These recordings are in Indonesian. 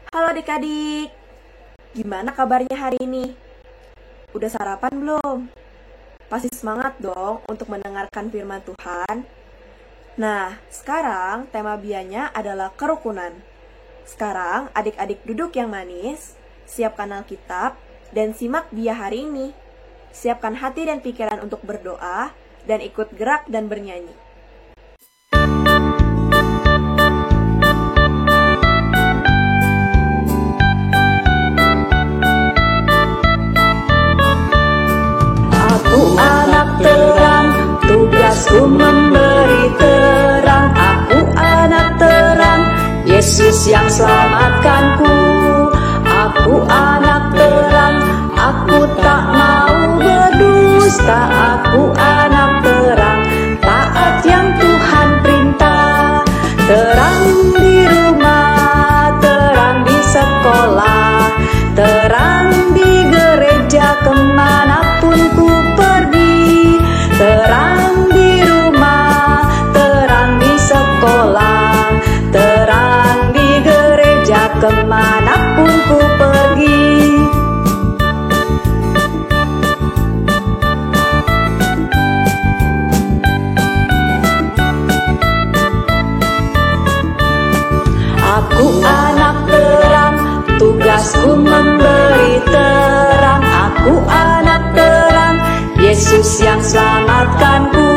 Halo adik-adik, gimana kabarnya hari ini? Udah sarapan belum? Pasti semangat dong untuk mendengarkan firman Tuhan. Nah, sekarang tema bianya adalah kerukunan. Sekarang adik-adik duduk yang manis, siapkan Alkitab, dan simak Bia hari ini. Siapkan hati dan pikiran untuk berdoa, dan ikut gerak dan bernyanyi. Aku anak terang, tugasku memberi terang. Aku anak terang, Yesus yang selamatkanku. Aku anak terang, aku tak mau berdusta. Aku anak terang, taat yang Tuhan perintah. Terang di rumah, terang di sekolah, terang di gereja, kemanapun ku pergi. Terang di rumah, terang di sekolah, terang di gereja, kemanapun ku pergi. Aku anak terang, tugasku memberi terang. Aku anak terang, Yesus yang selamatkanku.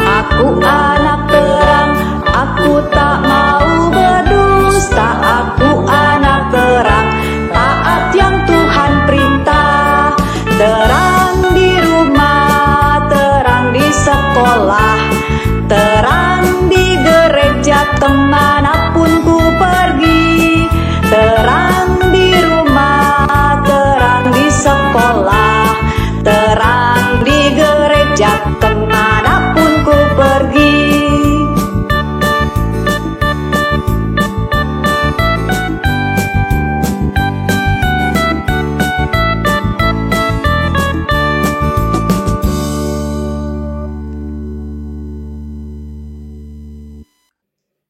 Aku anak terang, aku tak mau berdusta. Aku anak terang, taat yang Tuhan perintah. Terang di rumah, terang di sekolah, terang di gereja, kemanapun ku pergi. Terang di rumah, terang di sekolah, terang di gereja, kemanapun ku pergi.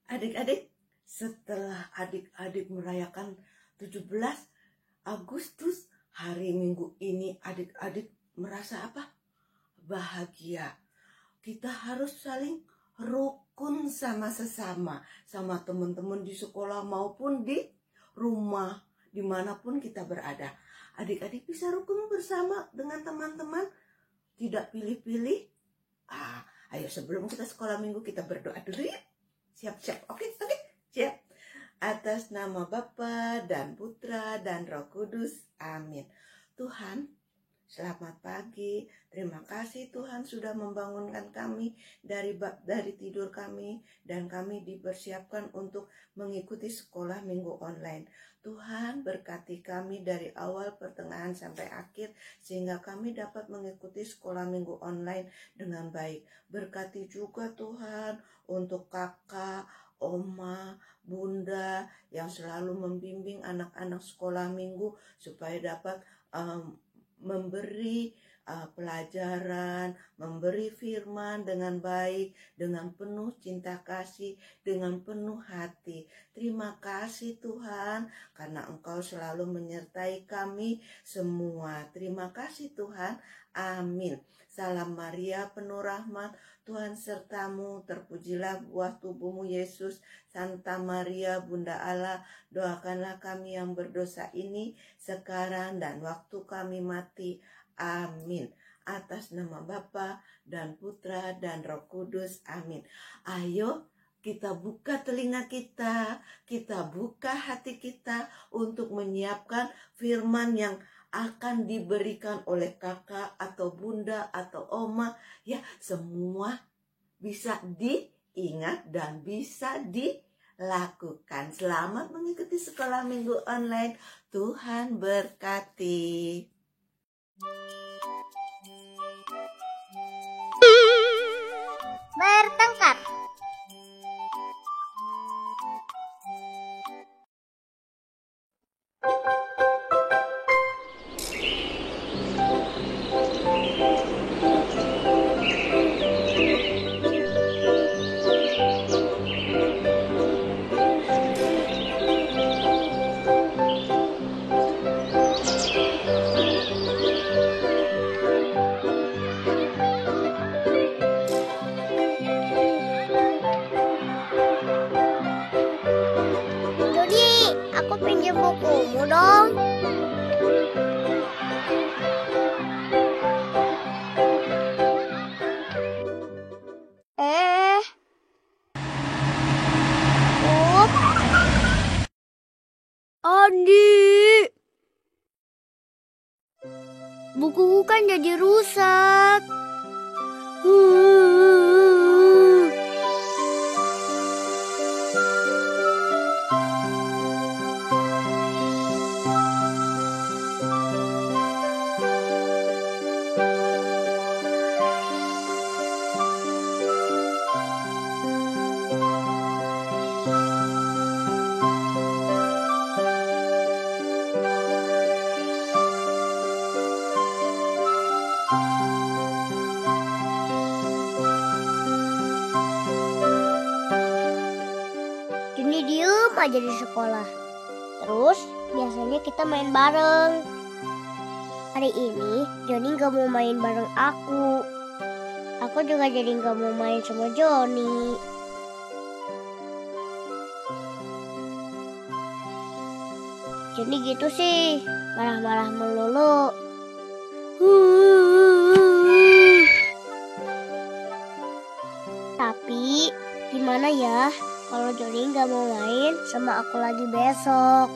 Adik-adik, setelah adik-adik merayakan 17 Agustus, hari Minggu ini adik-adik merasa apa? Bahagia. Kita harus saling rukun sama sesama, sama teman-teman di sekolah maupun di rumah, dimanapun kita berada. Adik-adik bisa rukun bersama dengan teman-teman, tidak pilih-pilih. Ayo sebelum kita sekolah minggu kita berdoa dulu ya. Siap-siap, oke, siap. Atas nama Bapa dan Putra dan Roh Kudus, amin. Tuhan, selamat pagi. Terima kasih Tuhan sudah membangunkan kami dari tidur kami, dan kami dipersiapkan untuk mengikuti sekolah minggu online. Tuhan berkati kami dari awal, pertengahan sampai akhir, sehingga kami dapat mengikuti sekolah minggu online dengan baik. Berkati juga Tuhan untuk kakak, oma, bunda yang selalu membimbing anak-anak sekolah minggu supaya dapat memberi pelajaran, memberi firman dengan baik, dengan penuh cinta kasih, dengan penuh hati. Terima kasih Tuhan, karena Engkau selalu menyertai kami semua. Terima kasih Tuhan, amin. Salam Maria, penuh rahmat, Tuhan sertamu, terpujilah buah tubuhmu Yesus. Santa Maria, Bunda Allah, doakanlah kami yang berdosa ini sekarang dan waktu kami mati. Amin. Atas nama Bapa dan Putra dan Roh Kudus, amin. Ayo kita buka telinga kita buka hati kita untuk menyiapkan firman yang akan diberikan oleh kakak atau bunda atau oma. Ya, semua bisa diingat dan bisa dilakukan. Selamat mengikuti sekolah minggu online. Tuhan berkati. Bertengkar. bukumu dong. Andi, bukuku kan jadi rusak. Joni diem aja di sekolah. Terus biasanya kita main bareng. Hari ini Joni gak mau main bareng aku. Aku juga jadi gak mau main sama Joni. Joni gitu sih, marah-marah melulu. Tapi gimana ya kalau Joni gak mau main sama aku lagi besok?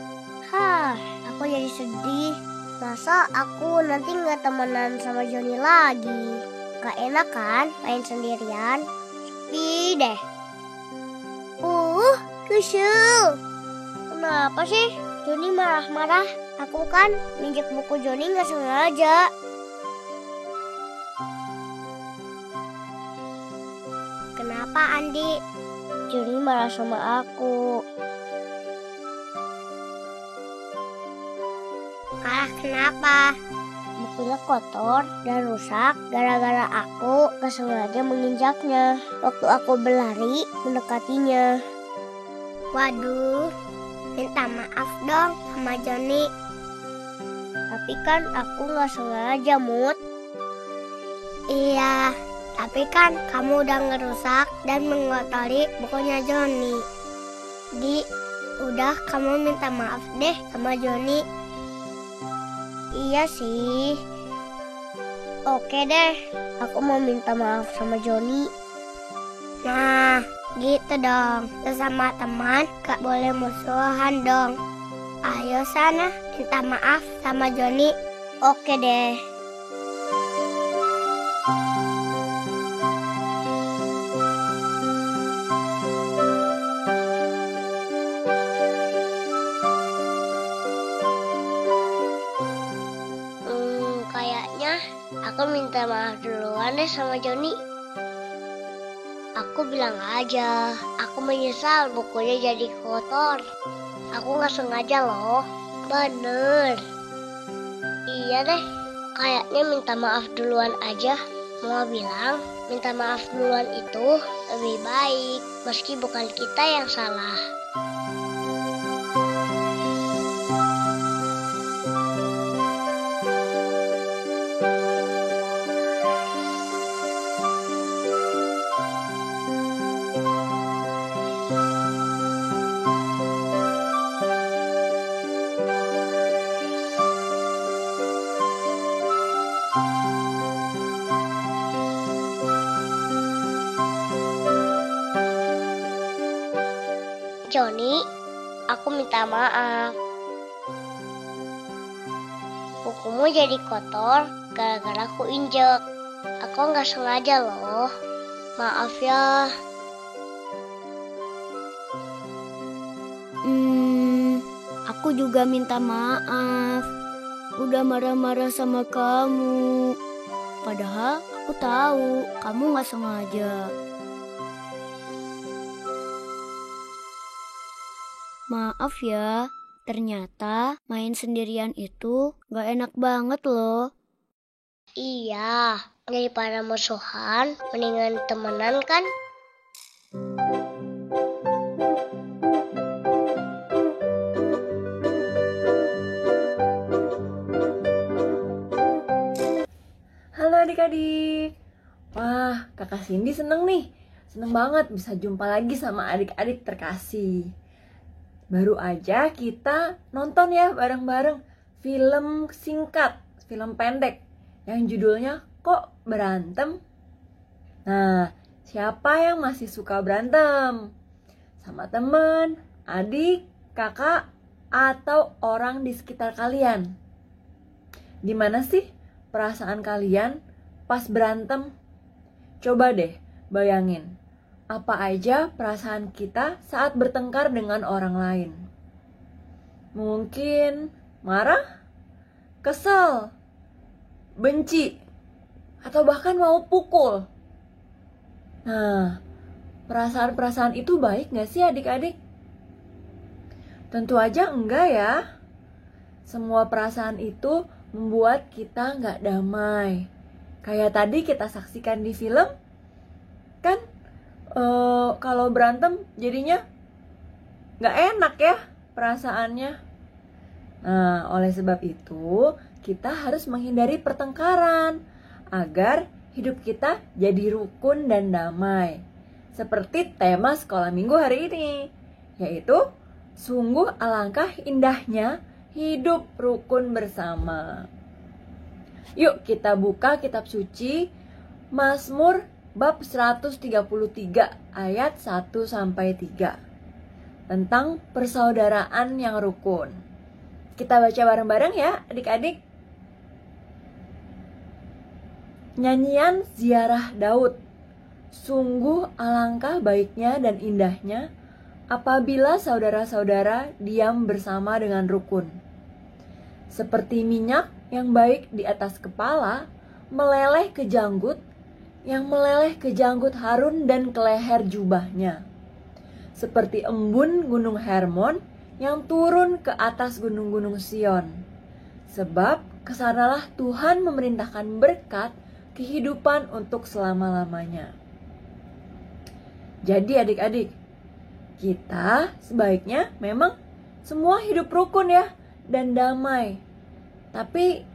Aku jadi sedih. Masa aku nanti gak temenan sama Joni lagi? Gak enak kan main sendirian? Sepi deh. Kesel. Kenapa sih Joni marah-marah? Aku kan minjek buku Joni gak sengaja. Kenapa Andi? Joni marah sama aku. Kenapa? Bukunya kotor dan rusak gara-gara aku gak sengaja menginjaknya waktu aku berlari mendekatinya. Waduh, minta maaf dong sama Joni. Tapi kan aku gak sengaja, Mut. Iya, tapi kan kamu udah ngerusak dan mengotori bukunya Joni. Udah kamu minta maaf deh sama Joni. Iya sih. Oke deh, aku mau minta maaf sama Joni. Nah, gitu dong. Sesama teman gak boleh musuhan dong. Ayo sana minta maaf sama Joni. Oke deh. Kayaknya aku minta maaf duluan deh sama Joni. Aku bilang aja, aku menyesal bukunya jadi kotor. Aku gak sengaja loh. Bener. Iya deh, kayaknya minta maaf duluan aja. Mau bilang, minta maaf duluan itu lebih baik, meski bukan kita yang salah. Joni, aku minta maaf. Bukumu jadi kotor gara-gara aku injek. Aku nggak sengaja loh. Maaf ya. Aku juga minta maaf. Udah marah-marah sama kamu. Padahal aku tahu kamu nggak sengaja. Maaf ya, ternyata main sendirian itu gak enak banget loh. Iya, daripada musuhan, mendingan temenan kan? Halo adik-adik. Wah, kakak Cindy seneng nih. Seneng banget bisa jumpa lagi sama adik-adik terkasih. Baru aja kita nonton ya bareng-bareng film singkat, film pendek yang judulnya Kok Berantem? Nah, siapa yang masih suka berantem? Sama temen, adik, kakak, atau orang di sekitar kalian? Gimana sih perasaan kalian pas berantem? Coba deh bayangin, apa aja perasaan kita saat bertengkar dengan orang lain? Mungkin marah, kesal, benci, atau bahkan mau pukul. Nah, perasaan-perasaan itu baik gak sih adik-adik? Tentu aja enggak ya. Semua perasaan itu membuat kita gak damai. Kayak tadi kita saksikan di film, kan kalau berantem jadinya gak enak ya perasaannya. Nah, oleh sebab itu kita harus menghindari pertengkaran agar hidup kita jadi rukun dan damai. Seperti tema sekolah minggu hari ini, yaitu sungguh alangkah indahnya hidup rukun bersama. Yuk kita buka kitab suci Mazmur bab 133 ayat 1-3 tentang persaudaraan yang rukun. Kita baca bareng-bareng ya adik-adik. Nyanyian ziarah Daud. Sungguh alangkah baiknya dan indahnya apabila saudara-saudara diam bersama dengan rukun. Seperti minyak yang baik di atas kepala, meleleh ke janggut, yang meleleh ke janggut Harun dan ke leher jubahnya. Seperti embun gunung Hermon yang turun ke atas gunung-gunung Sion. Sebab kesanalah Tuhan memerintahkan berkat kehidupan untuk selama-lamanya. Jadi adik-adik, kita sebaiknya memang semua hidup rukun ya dan damai. Tapi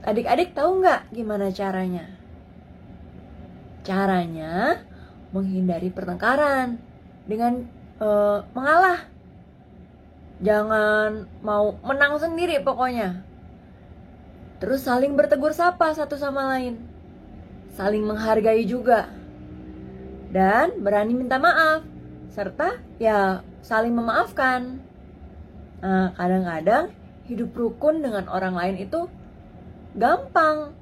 adik-adik tahu nggak gimana caranya? Caranya menghindari pertengkaran dengan mengalah. Jangan mau menang sendiri pokoknya. Terus saling bertegur sapa satu sama lain. Saling menghargai juga. Dan berani minta maaf. Serta ya saling memaafkan. Nah, kadang-kadang hidup rukun dengan orang lain itu gampang.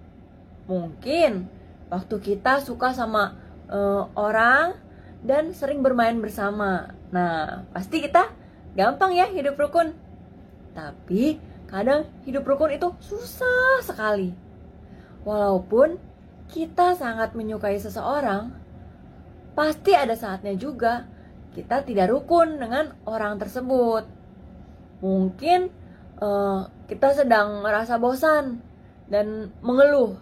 Mungkin waktu kita suka sama orang dan sering bermain bersama. Nah, pasti kita gampang ya hidup rukun. Tapi kadang hidup rukun itu susah sekali. Walaupun kita sangat menyukai seseorang, pasti ada saatnya juga kita tidak rukun dengan orang tersebut. Mungkin kita sedang merasa bosan dan mengeluh,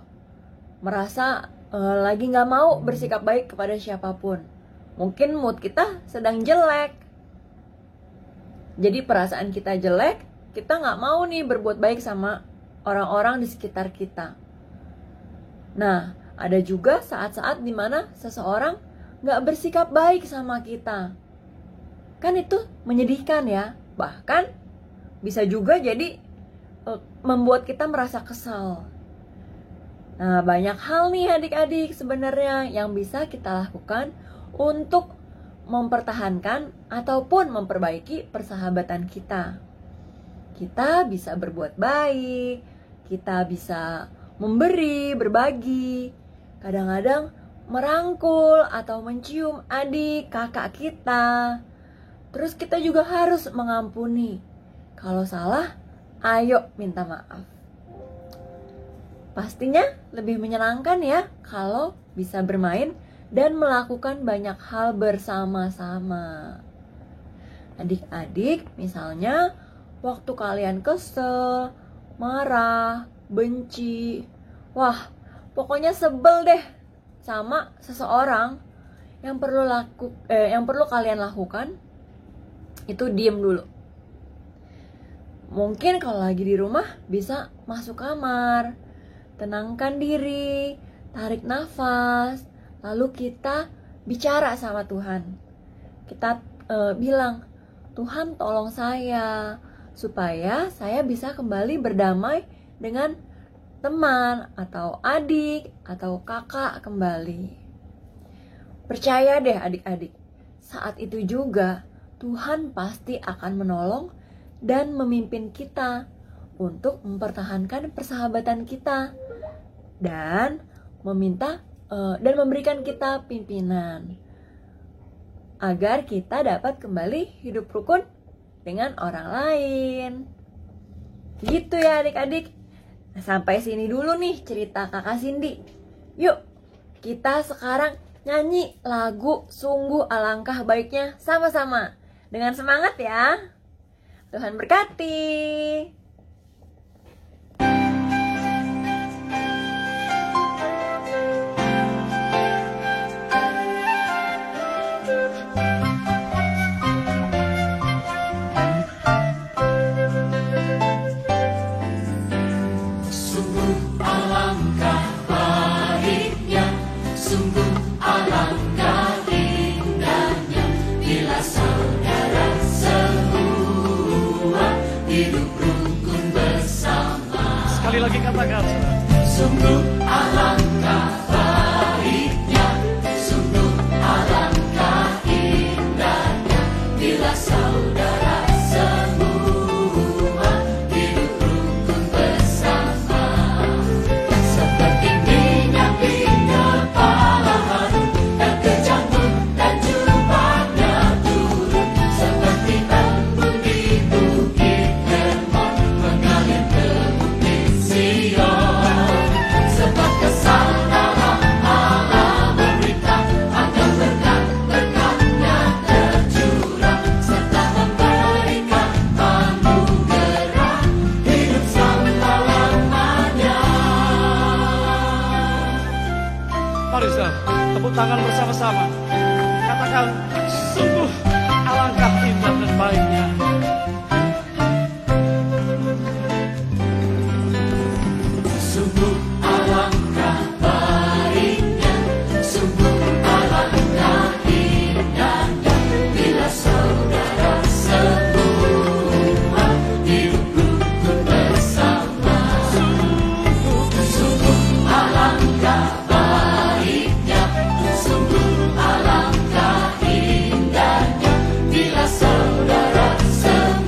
merasa lagi gak mau bersikap baik kepada siapapun. Mungkin mood kita sedang jelek. Jadi perasaan kita jelek, kita gak mau nih berbuat baik sama orang-orang di sekitar kita. Nah, ada juga saat-saat dimana seseorang gak bersikap baik sama kita. Kan itu menyedihkan ya. Bahkan bisa juga jadi membuat kita merasa kesal. Nah, banyak hal nih adik-adik sebenarnya yang bisa kita lakukan untuk mempertahankan ataupun memperbaiki persahabatan kita. Kita bisa berbuat baik, kita bisa memberi, berbagi, kadang-kadang merangkul atau mencium adik, kakak kita. Terus kita juga harus mengampuni. Kalau salah, ayo minta maaf. Pastinya lebih menyenangkan ya kalau bisa bermain dan melakukan banyak hal bersama-sama. Adik-adik, misalnya waktu kalian kesel, marah, benci, wah, pokoknya sebel deh sama seseorang, yang perlu kalian lakukan itu diem dulu. Mungkin kalau lagi di rumah bisa masuk kamar, tenangkan diri, tarik nafas, lalu kita bicara sama Tuhan. Kita bilang, Tuhan tolong saya, supaya saya bisa kembali berdamai dengan teman atau adik atau kakak kembali. Percaya deh adik-adik, saat itu juga Tuhan pasti akan menolong dan memimpin kita untuk mempertahankan persahabatan kita dan memberikan kita pimpinan agar kita dapat kembali hidup rukun dengan orang lain. Gitu ya adik-adik. Nah, sampai sini dulu nih cerita Kakak Cindy. Yuk, kita sekarang nyanyi lagu Sungguh Alangkah Baiknya sama-sama. Dengan semangat ya. Tuhan berkati. Sekali lagi katakan, sungguh alangkah baiknya, sungguh alangkah indahnya, bila saudara semua hidup rukun bersama. Seperti minyak di kepala Harun, dan kejanggut dan jubahnya turun, seperti embun di bukit Hermon, mengalir ke bukit Sion. Sebab kesal dalam Allah berita akan berkat-berkatnya tercurah, serta memberikan anugerah hidup selama-lamanya. mari saudara, tepuk tangan bersama-sama. Katakan, sungguh alangkah indah dan baiknya. Sungguh alangkah baiknya, sungguh alangkah indahnya, bila saudara semua hidup rukun bersama. Sungguh alangkah baiknya, sungguh alangkah indahnya, bila saudara semua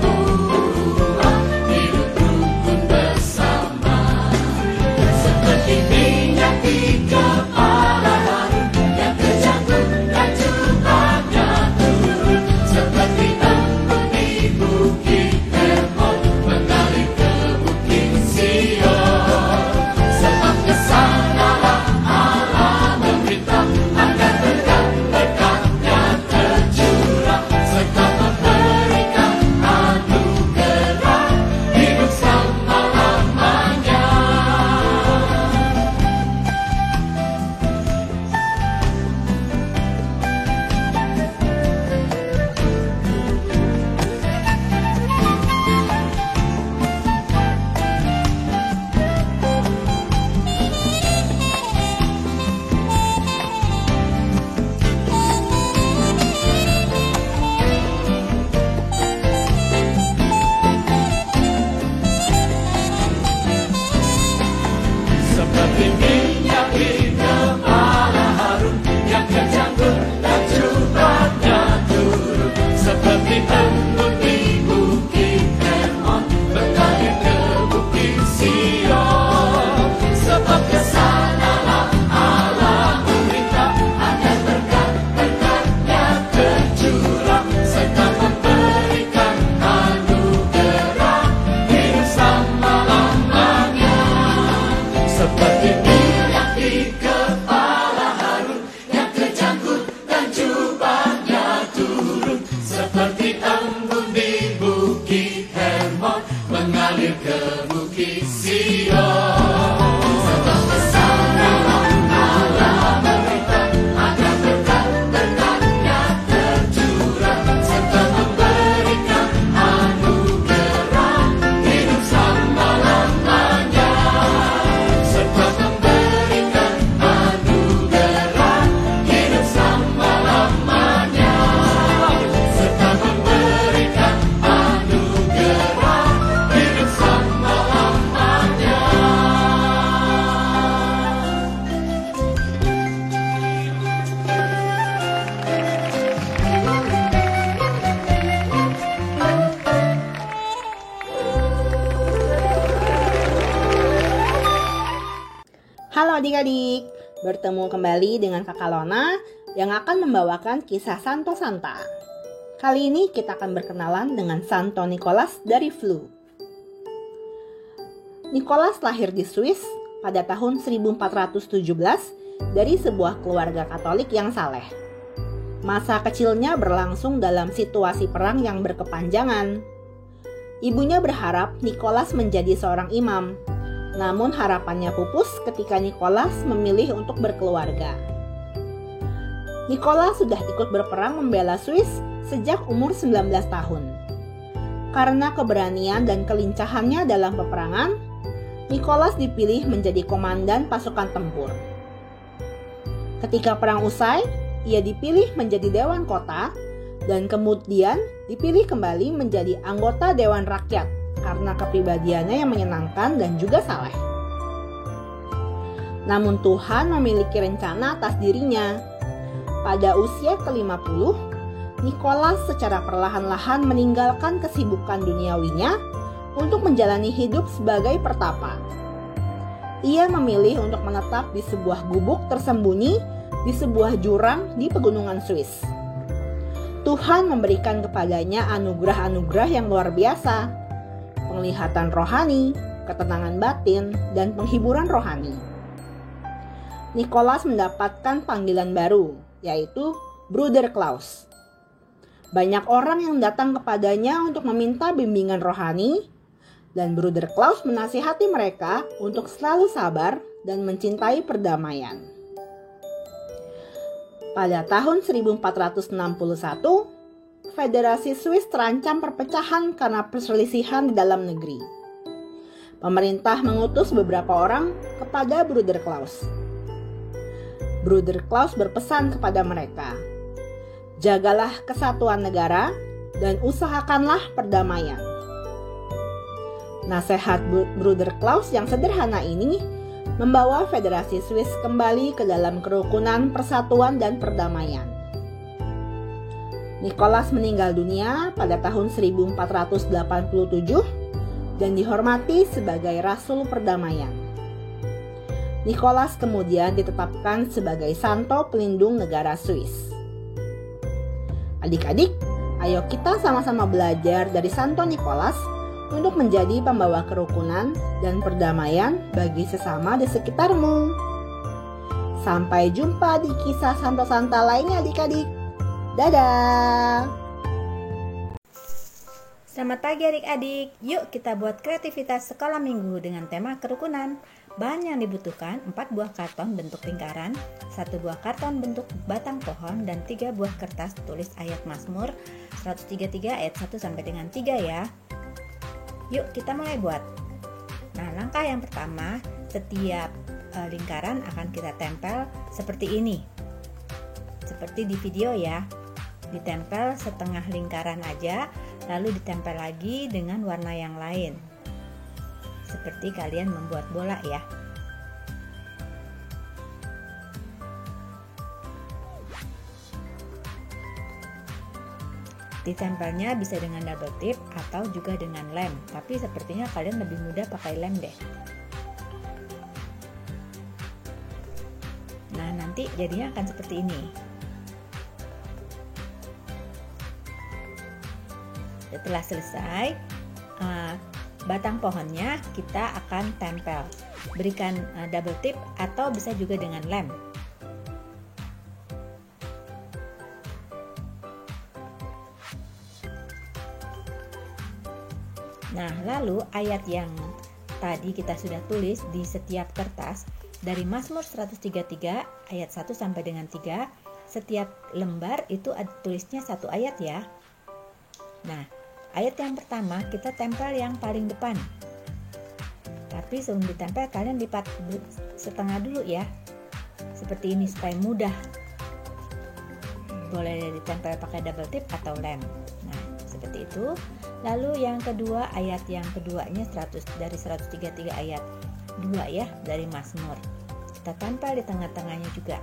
adik-adik, bertemu kembali dengan Kakak Lona yang akan membawakan kisah Santo Santa. Kali ini kita akan berkenalan dengan Santo Nicholas dari Flu. Nicholas lahir di Swiss pada tahun 1417 dari sebuah keluarga Katolik yang saleh. Masa kecilnya berlangsung dalam situasi perang yang berkepanjangan. Ibunya berharap Nicholas menjadi seorang imam. Namun harapannya pupus ketika Nicholas memilih untuk berkeluarga. Nicholas sudah ikut berperang membela Swiss sejak umur 19 tahun. Karena keberanian dan kelincahannya dalam peperangan, Nicholas dipilih menjadi komandan pasukan tempur. Ketika perang usai, ia dipilih menjadi dewan kota dan kemudian dipilih kembali menjadi anggota dewan rakyat karena kepribadiannya yang menyenangkan dan juga saleh. Namun Tuhan memiliki rencana atas dirinya. Pada usia ke-50, Nicholas secara perlahan-lahan meninggalkan kesibukan duniawinya untuk menjalani hidup sebagai pertapa. Ia memilih untuk menetap di sebuah gubuk tersembunyi di sebuah jurang di pegunungan Swiss. Tuhan memberikan kepadanya anugerah-anugerah yang luar biasa. Penglihatan rohani, ketenangan batin, dan penghiburan rohani. Nicholas mendapatkan panggilan baru, yaitu Bruder Klaus. Banyak orang yang datang kepadanya untuk meminta bimbingan rohani, dan Bruder Klaus menasihati mereka untuk selalu sabar dan mencintai perdamaian. Pada tahun 1461, Federasi Swiss terancam perpecahan karena perselisihan di dalam negeri. Pemerintah mengutus beberapa orang kepada Bruder Klaus. Bruder Klaus berpesan kepada mereka, "Jagalah kesatuan negara dan usahakanlah perdamaian." Nasihat Bruder Klaus yang sederhana ini membawa Federasi Swiss kembali ke dalam kerukunan, persatuan, dan perdamaian. Nicholas meninggal dunia pada tahun 1487 dan dihormati sebagai Rasul Perdamaian. Nicholas kemudian ditetapkan sebagai Santo Pelindung Negara Swiss. Adik-adik, ayo kita sama-sama belajar dari Santo Nicholas untuk menjadi pembawa kerukunan dan perdamaian bagi sesama di sekitarmu. Sampai jumpa di kisah Santo Santa lainnya adik-adik. Dadah! Selamat pagi adik-adik. Yuk kita buat kreativitas sekolah minggu dengan tema kerukunan. Bahan yang dibutuhkan 4 buah karton bentuk lingkaran, 1 buah karton bentuk batang pohon, dan 3 buah kertas tulis ayat Mazmur 133 ayat 1 sampai dengan 3 ya. Yuk kita mulai buat. Nah, langkah yang pertama, setiap lingkaran akan kita tempel seperti ini. Seperti di video ya. Ditempel setengah lingkaran aja, lalu ditempel lagi dengan warna yang lain. Seperti kalian membuat bola ya. Ditempelnya bisa dengan double tip atau juga dengan lem, tapi sepertinya kalian lebih mudah pakai lem deh. Nah, nanti jadinya akan seperti ini. Setelah selesai, batang pohonnya kita akan tempel. Berikan double tip atau bisa juga dengan lem. Nah, lalu ayat yang tadi kita sudah tulis di setiap kertas dari Mazmur 133 ayat 1 sampai dengan 3, setiap lembar itu tulisnya 1 ayat ya. Nah, ayat yang pertama kita tempel yang paling depan. Tapi sebelum ditempel kalian lipat setengah dulu ya. Seperti ini supaya mudah. Boleh ditempel pakai double tip atau lem. Nah, seperti itu. Lalu yang kedua, ayat yang keduanya dari 133 ayat 2 ya, dari Mazmur. Kita tempel di tengah-tengahnya juga.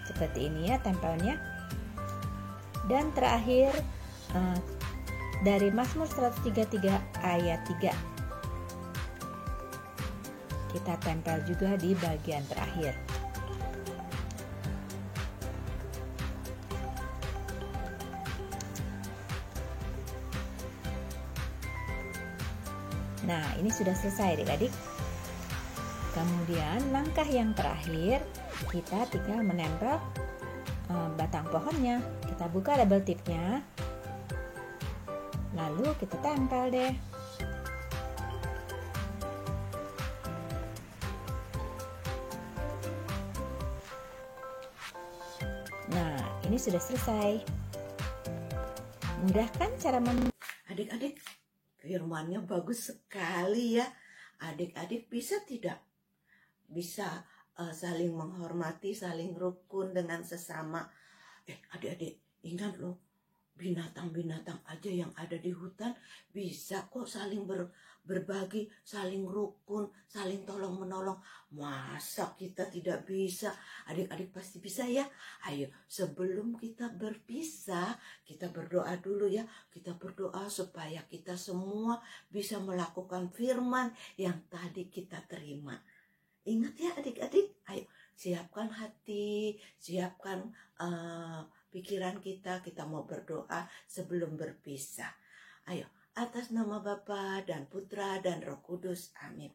Seperti ini ya tempelnya. Dan terakhir dari Mazmur 133 ayat 3. Kita tempel juga di bagian terakhir. Nah, ini sudah selesai adik-adik. Kemudian langkah yang terakhir, kita tinggal menempel batang pohonnya. Kita buka double tipnya, lalu kita tempel deh. Nah, ini sudah selesai. Mudah kan cara Adik-adik, firmannya bagus sekali ya. Adik-adik bisa tidak? Bisa saling menghormati, saling rukun dengan sesama. Adik-adik, ingat loh, binatang-binatang aja yang ada di hutan bisa kok saling berbagi, saling rukun, saling tolong-menolong. Masa kita tidak bisa? Adik-adik pasti bisa ya. Ayo, sebelum kita berpisah, kita berdoa dulu ya. Kita berdoa supaya kita semua bisa melakukan firman yang tadi kita terima. Ingat ya adik-adik, ayo siapkan hati, siapkan pikiran kita mau berdoa sebelum berpisah. Ayo, atas nama Bapa dan Putra dan Roh Kudus, amin.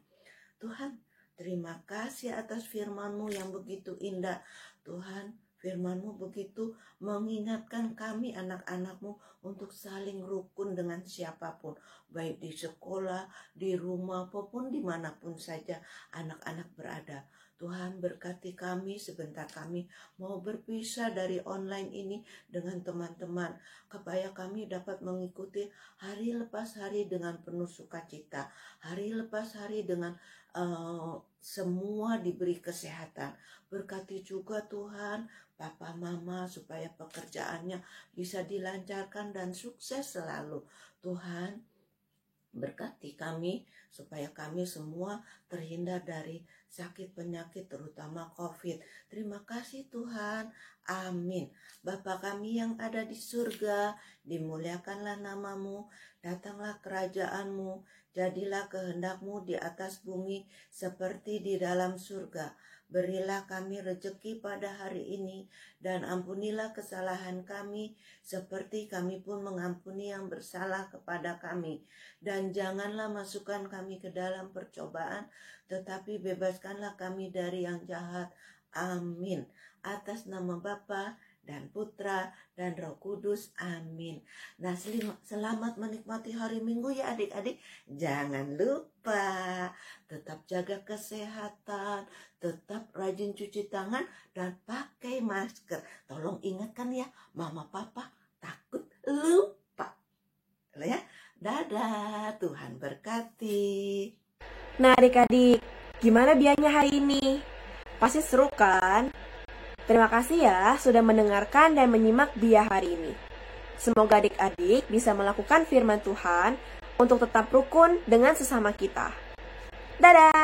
Tuhan, terima kasih atas firman-Mu yang begitu indah. Tuhan, firman-Mu begitu mengingatkan kami anak-anak-Mu untuk saling rukun dengan siapapun, baik di sekolah, di rumah, maupun dimanapun saja anak-anak berada. Tuhan, berkati kami sebentar kami mau berpisah dari online ini dengan teman-teman, supaya kami dapat mengikuti hari lepas hari dengan penuh sukacita, hari lepas hari dengan semua diberi kesehatan. Berkati juga Tuhan Papa Mama supaya pekerjaannya bisa dilancarkan dan sukses selalu. Tuhan, berkati kami supaya kami semua terhindar dari sakit penyakit terutama COVID. Terima kasih Tuhan. Amin. Bapa kami yang ada di surga, dimuliakanlah nama-Mu, datanglah kerajaan-Mu, jadilah kehendak-Mu di atas bumi seperti di dalam surga. Berilah kami rejeki pada hari ini, dan ampunilah kesalahan kami, seperti kami pun mengampuni yang bersalah kepada kami. Dan janganlah masukkan kami ke dalam percobaan, tetapi bebaskanlah kami dari yang jahat. Amin. Atas nama Bapa dan Putra dan Roh Kudus, amin. Nah, selamat menikmati hari Minggu ya adik-adik. Jangan lupa tetap jaga kesehatan, tetap rajin cuci tangan dan pakai masker. Tolong ingatkan ya, Mama Papa takut lupa. Ya, dadah, Tuhan berkati. Nah adik-adik, gimana bianya hari ini? Pasti seru kan? Terima kasih ya sudah mendengarkan dan menyimak Bia hari ini. Semoga adik-adik bisa melakukan firman Tuhan untuk tetap rukun dengan sesama kita. Dadah!